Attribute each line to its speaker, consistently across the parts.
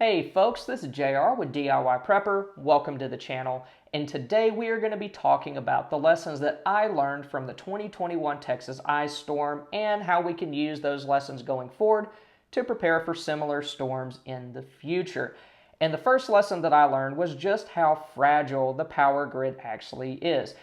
Speaker 1: Hey folks, this is JR with DIY Prepper. Welcome to the channel. And today we are going to be talking about the lessons that I learned from the 2021 Texas ice storm and how we can use those lessons going forward to prepare for similar storms in the future. And the first lesson that I learned was just how fragile the power grid actually is.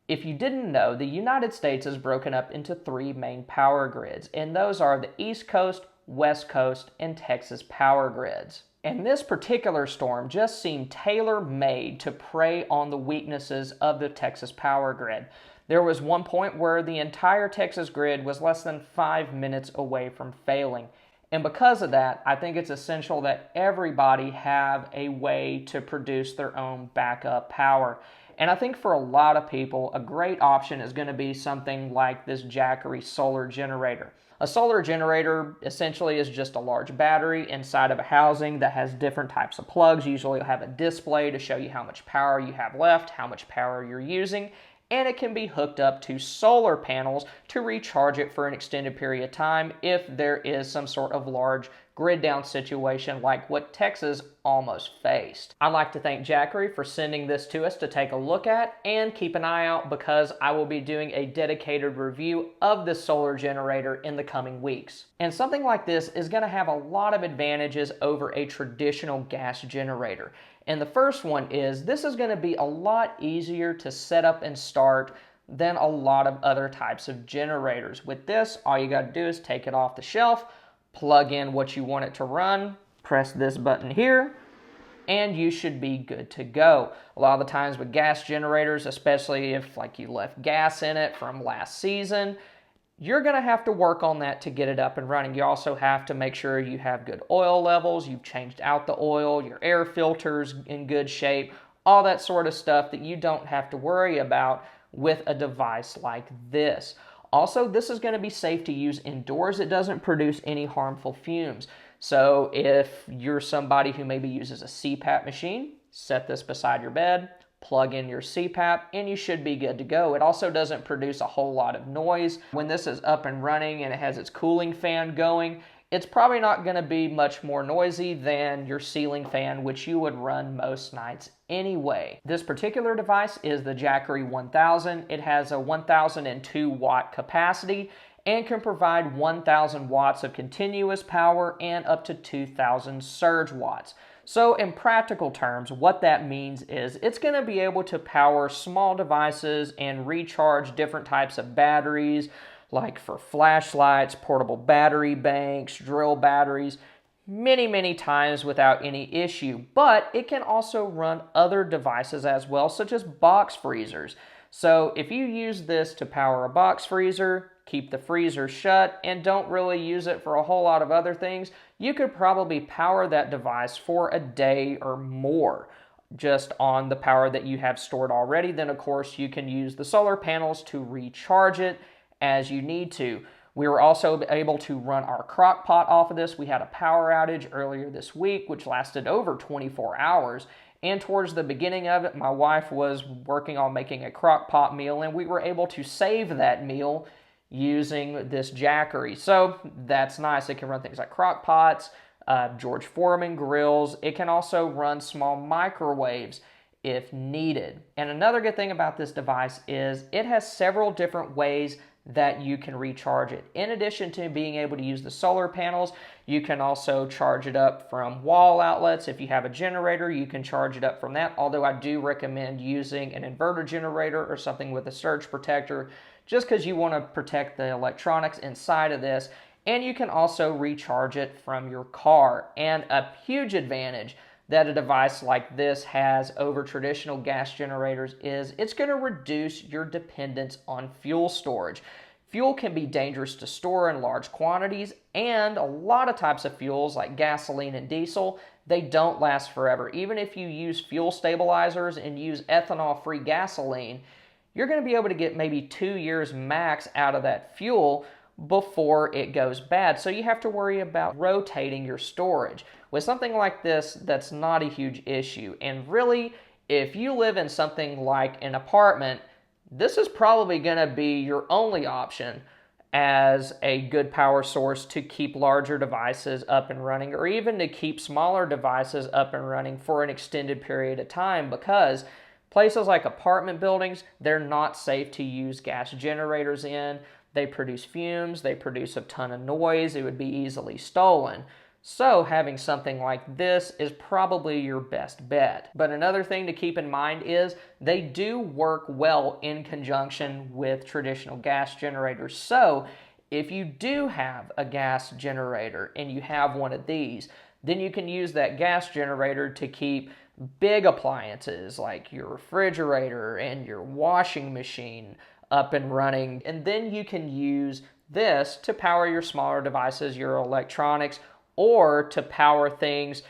Speaker 1: If you didn't know, the United States is broken up into three main power grids, and those are the East Coast, West Coast, and Texas power grids. And this particular storm just seemed tailor-made to prey on the weaknesses of the Texas power grid. There was one point where the entire Texas grid was less than 5 minutes away from failing. And because of that, I think it's essential that everybody have a way to produce their own backup power. And I think for a lot of people, a great option is going to be something like this Jackery solar generator. A solar generator essentially is just a large battery inside of a housing that has different types of plugs. Usually you'll have a display to show you how much power you have left, how much power you're using, and it can be hooked up to solar panels to recharge it for an extended period of time if there is some sort of large grid down situation like what Texas almost faced. I'd like to thank Jackery for sending this to us to take a look at, and keep an eye out because I will be doing a dedicated review of this solar generator in the coming weeks. And something like this is going to have a lot of advantages over a traditional gas generator. And the first one is this is going to be a lot easier to set up and start than a lot of other types of generators. With this, all you got to do is take it off the shelf, plug in what you want it to run, press this button here, and you should be good to go. A lot of the times with gas generators, especially if like you left gas in it from last season, you're going to have to work on that to get it up and running. You also have to make sure you have good oil levels, you've changed out the oil, your air filter's in good shape, all that sort of stuff that you don't have to worry about with a device like this. Also, this is going to be safe to use indoors. It doesn't produce any harmful fumes. So if you're somebody who maybe uses a CPAP machine, set this beside your bed, plug in your CPAP, and you should be good to go. It also doesn't produce a whole lot of noise. When this is up and running and it has its cooling fan going, it's probably not going to be much more noisy than your ceiling fan, which you would run most nights anyway. This particular device is the Jackery 1000. It has a 1002 watt capacity and can provide 1000 watts of continuous power and up to 2000 surge watts. So in practical terms, what that means is it's going to be able to power small devices and recharge different types of batteries, like for flashlights, portable battery banks, drill batteries, many times without any issue. But it can also run other devices as well, such as box freezers. So if you use this to power a box freezer, keep the freezer shut, and don't really use it for a whole lot of other things, you could probably power that device for a day or more just on the power that you have stored already. Then of course you can use the solar panels to recharge it as you need to. We were also able to run our crock pot off of this. We had a power outage earlier this week, which lasted over 24 hours. And towards the beginning of it, my wife was working on making a crock pot meal, and we were able to save that meal using this Jackery. So that's nice. It can run things like crock pots, George Foreman grills. It can also run small microwaves if needed. And another good thing about this device is it has several different ways that you can recharge it. In addition to being able to use the solar panels, you can also charge it up from wall outlets. If you have a generator, you can charge it up from that, although I do recommend using an inverter generator or something with a surge protector, just because you want to protect the electronics inside of this. And you can also recharge it from your car. And a huge advantage that a device like this has over traditional gas generators is it's going to reduce your dependence on fuel storage. Fuel can be dangerous to store in large quantities, and a lot of types of fuels like gasoline and diesel, they don't last forever. Even if you use fuel stabilizers and use ethanol-free gasoline, you're going to be able to get maybe 2 years max out of that fuel before it goes bad. So you have to worry about rotating your storage. With something like this, that's not a huge issue. And really, if you live in something like an apartment, this is probably going to be your only option as a good power source to keep larger devices up and running, or even to keep smaller devices up and running for an extended period of time, because places like apartment buildings, they're not safe to use gas generators in. They produce fumes, they produce a ton of noise, it would be easily stolen. So having something like this is probably your best bet. But another thing to keep in mind is they do work well in conjunction with traditional gas generators. So if you do have a gas generator and you have one of these, then you can use that gas generator to keep big appliances like your refrigerator and your washing machine up and running. And then you can use this to power your smaller devices, your electronics, or to power things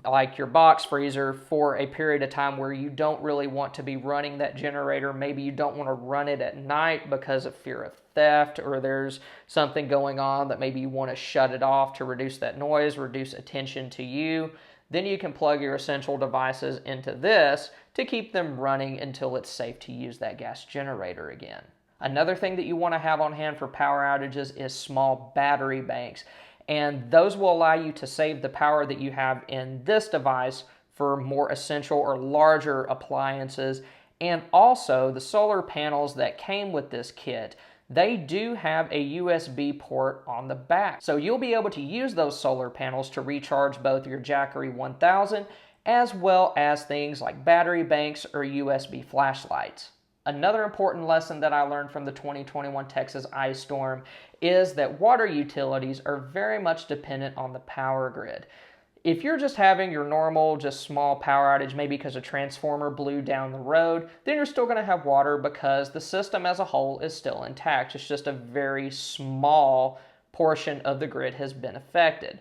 Speaker 1: like your box freezer for a period of time where you don't really want to be running that generator. Maybe you don't want to run it at night because of fear of theft, or there's something going on that maybe you want to shut it off to reduce that noise, reduce attention to you. Then you can plug your essential devices into this to keep them running until it's safe to use that gas generator again. Another thing that you want to have on hand for power outages is small battery banks. And those will allow you to save the power that you have in this device for more essential or larger appliances. And also the solar panels that came with this kit, they do have a USB port on the back. So you'll be able to use those solar panels to recharge both your Jackery 1000 as well as things like battery banks or USB flashlights. Another important lesson that I learned from the 2021 Texas ice storm is that water utilities are very much dependent on the power grid. If you're just having your normal, just small power outage, maybe because a transformer blew down the road, then you're still going to have water because the system as a whole is still intact. It's just a very small portion of the grid has been affected.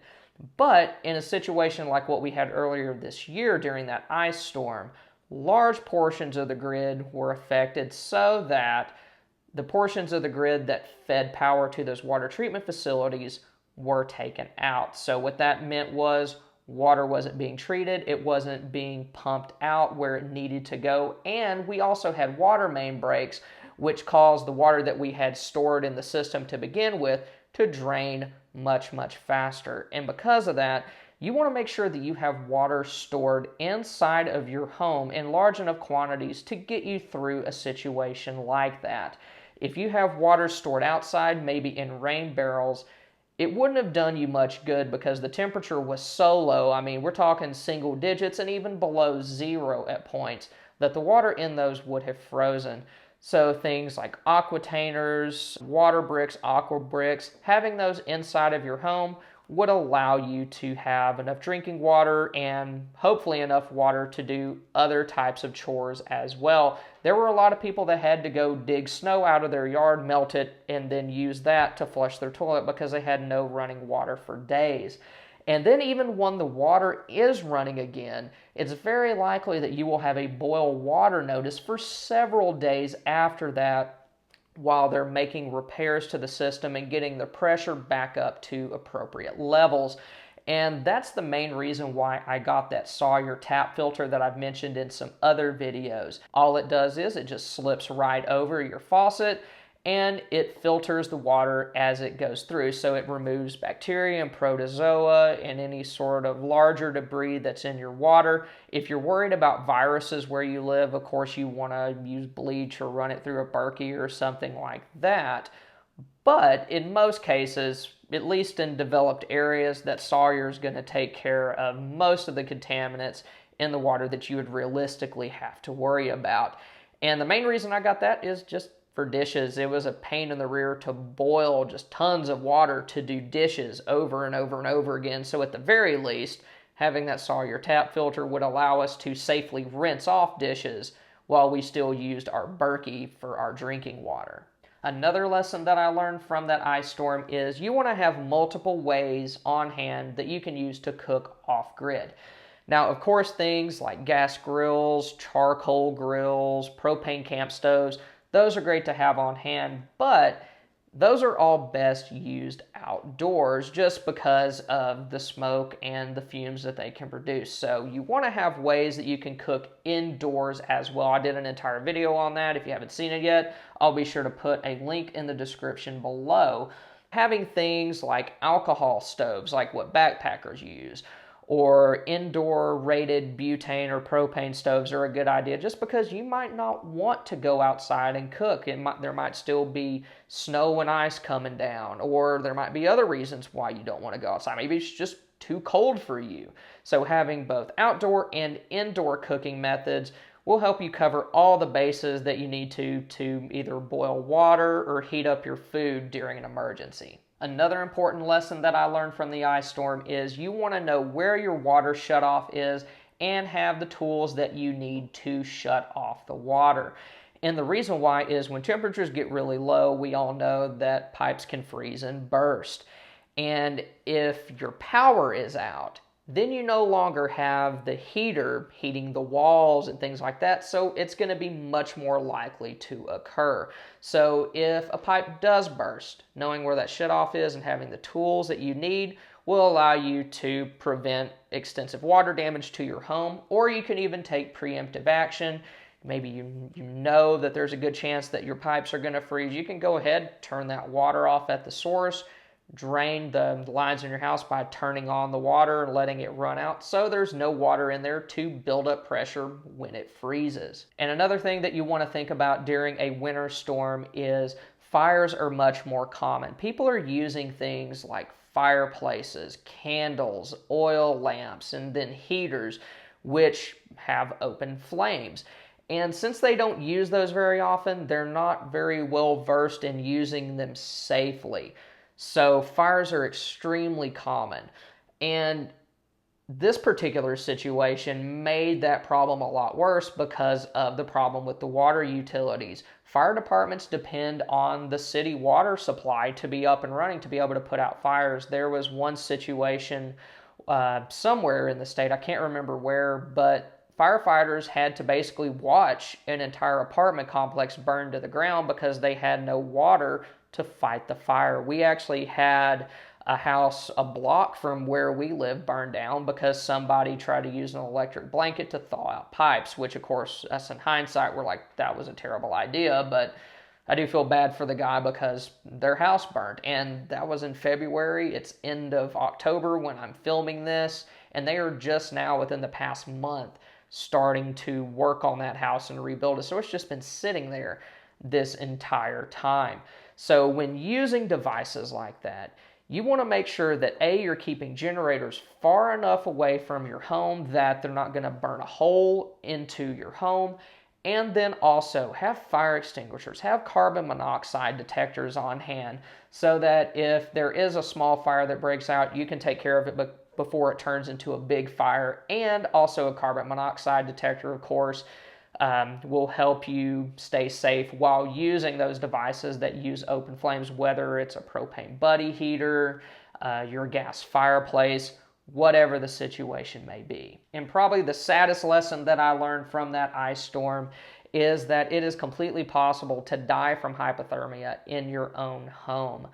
Speaker 1: But in a situation like what we had earlier this year during that ice storm, large portions of the grid were affected so that the portions of the grid that fed power to those water treatment facilities were taken out. So what that meant was water wasn't being treated, it wasn't being pumped out where it needed to go, and we also had water main breaks, which caused the water that we had stored in the system to begin with to drain much, much faster. And because of that, you want to make sure that you have water stored inside of your home in large enough quantities to get you through a situation like that. If you have water stored outside, maybe in rain barrels, it wouldn't have done you much good because the temperature was so low. I mean, we're talking single digits and even below zero at points, that the water in those would have frozen. So things like aquatainers, water bricks, aqua bricks, having those inside of your home would allow you to have enough drinking water and hopefully enough water to do other types of chores as well. There were a lot of people that had to go dig snow out of their yard, melt it, and then use that to flush their toilet because they had no running water for days. And then even when the water is running again, it's very likely that you will have a boil water notice for several days after that, while they're making repairs to the system and getting the pressure back up to appropriate levels. And that's the main reason why I got that Sawyer tap filter that I've mentioned in some other videos. All it does is it just slips right over your faucet and it filters the water as it goes through. So it removes bacteria and protozoa and any sort of larger debris that's in your water. If you're worried about viruses where you live, of course you want to use bleach or run it through a Berkey or something like that. But in most cases, at least in developed areas, that Sawyer is going to take care of most of the contaminants in the water that you would realistically have to worry about. And the main reason I got that is just for dishes. It was a pain in the rear to boil just tons of water to do dishes over and over and over again. So at the very least, having that Sawyer tap filter would allow us to safely rinse off dishes while we still used our Berkey for our drinking water. Another lesson that I learned from that ice storm is you want to have multiple ways on hand that you can use to cook off-grid. Now, of course, things like gas grills, charcoal grills, propane camp stoves, those are great to have on hand, but those are all best used outdoors just because of the smoke and the fumes that they can produce. So you want to have ways that you can cook indoors as well. I did an entire video on that. If you haven't seen it yet, I'll be sure to put a link in the description below. Having things like alcohol stoves, like what backpackers use, or indoor rated butane or propane stoves are a good idea just because you might not want to go outside and cook. There might still be snow and ice coming down, or there might be other reasons why you don't want to go outside. Maybe it's just too cold for you. So having both outdoor and indoor cooking methods will help you cover all the bases that you need to either boil water or heat up your food during an emergency. Another important lesson that I learned from the ice storm is you want to know where your water shutoff is and have the tools that you need to shut off the water. And the reason why is when temperatures get really low, we all know that pipes can freeze and burst. And if your power is out, then you no longer have the heater heating the walls and things like that, so it's going to be much more likely to occur. So if a pipe does burst, knowing where that shutoff is and having the tools that you need will allow you to prevent extensive water damage to your home, or you can even take preemptive action. Maybe you know that there's a good chance that your pipes are going to freeze. You can go ahead, turn that water off at the source, drain the lines in your house by turning on the water and letting it run out so there's no water in there to build up pressure when it freezes. And another thing that you want to think about during a winter storm is fires are much more common. People are using things like fireplaces, candles, oil lamps, and then heaters, which have open flames. And since they don't use those very often, they're not very well versed in using them safely. So fires are extremely common, and this particular situation made that problem a lot worse because of the problem with the water utilities. Fire departments depend on the city water supply to be up and running to be able to put out fires. There was one situation somewhere in the state, I can't remember where, but firefighters had to basically watch an entire apartment complex burn to the ground because they had no water to fight the fire. We actually had a house a block from where we live burned down because somebody tried to use an electric blanket to thaw out pipes, which of course, us in hindsight, we're like, that was a terrible idea, but I do feel bad for the guy because their house burned, and that was in February. It's end of October when I'm filming this, and they are just now, within the past month, starting to work on that house and rebuild it. So it's just been sitting there this entire time. So when using devices like that, you want to make sure that A, you're keeping generators far enough away from your home that they're not going to burn a hole into your home, and then also have fire extinguishers, have carbon monoxide detectors on hand so that if there is a small fire that breaks out, you can take care of it before it turns into a big fire. And also a carbon monoxide detector, of course, will help you stay safe while using those devices that use open flames, whether it's a propane buddy heater, your gas fireplace, whatever the situation may be. And probably the saddest lesson that I learned from that ice storm is that it is completely possible to die from hypothermia in your own home.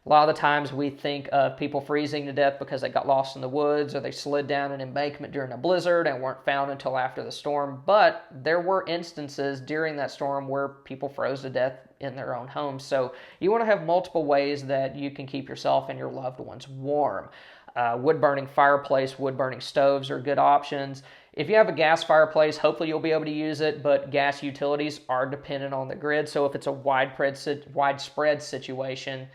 Speaker 1: A lot of the times we think of people freezing to death because they got lost in the woods or they slid down an embankment during a blizzard and weren't found until after the storm. But there were instances during that storm where people froze to death in their own homes. So you want to have multiple ways that you can keep yourself and your loved ones warm. Wood-burning fireplace, wood-burning stoves are good options. If you have a gas fireplace, hopefully you'll be able to use it, but gas utilities are dependent on the grid. So if it's a widespread situation,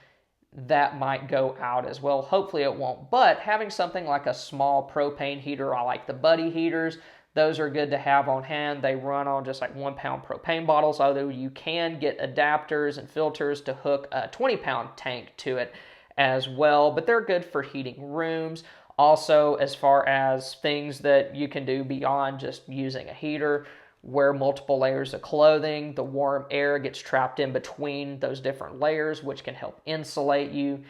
Speaker 1: that might go out as well. Hopefully it won't. But having something like a small propane heater, I like the buddy heaters, those are good to have on hand. They run on just like 1 pound propane bottles, although you can get adapters and filters to hook a 20-pound tank to it as well. But they're good for heating rooms. Also, as far as things that you can do beyond just using a heater, wear multiple layers of clothing. The warm air gets trapped in between those different layers, which can help insulate you.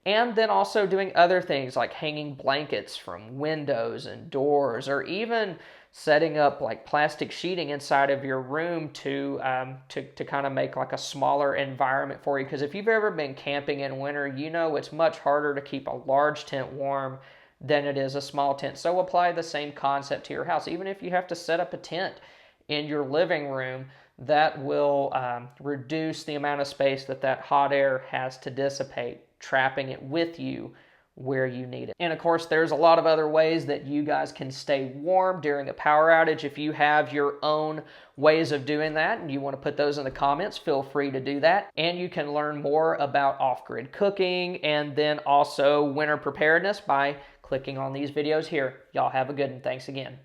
Speaker 1: And then also doing other things like hanging blankets from windows and doors, or even setting up like plastic sheeting inside of your room to kind of make like a smaller environment for you. Because if you've ever been camping in winter, you know it's much harder to keep a large tent warm than it is a small tent. So apply the same concept to your house. Even if you have to set up a tent in your living room, that will reduce the amount of space that hot air has to dissipate, trapping it with you where you need it. And of course, there's a lot of other ways that you guys can stay warm during a power outage. If you have your own ways of doing that and you want to put those in the comments, feel free to do that. And you can learn more about off-grid cooking and then also winter preparedness by clicking on these videos here. Y'all have a good one. Thanks again.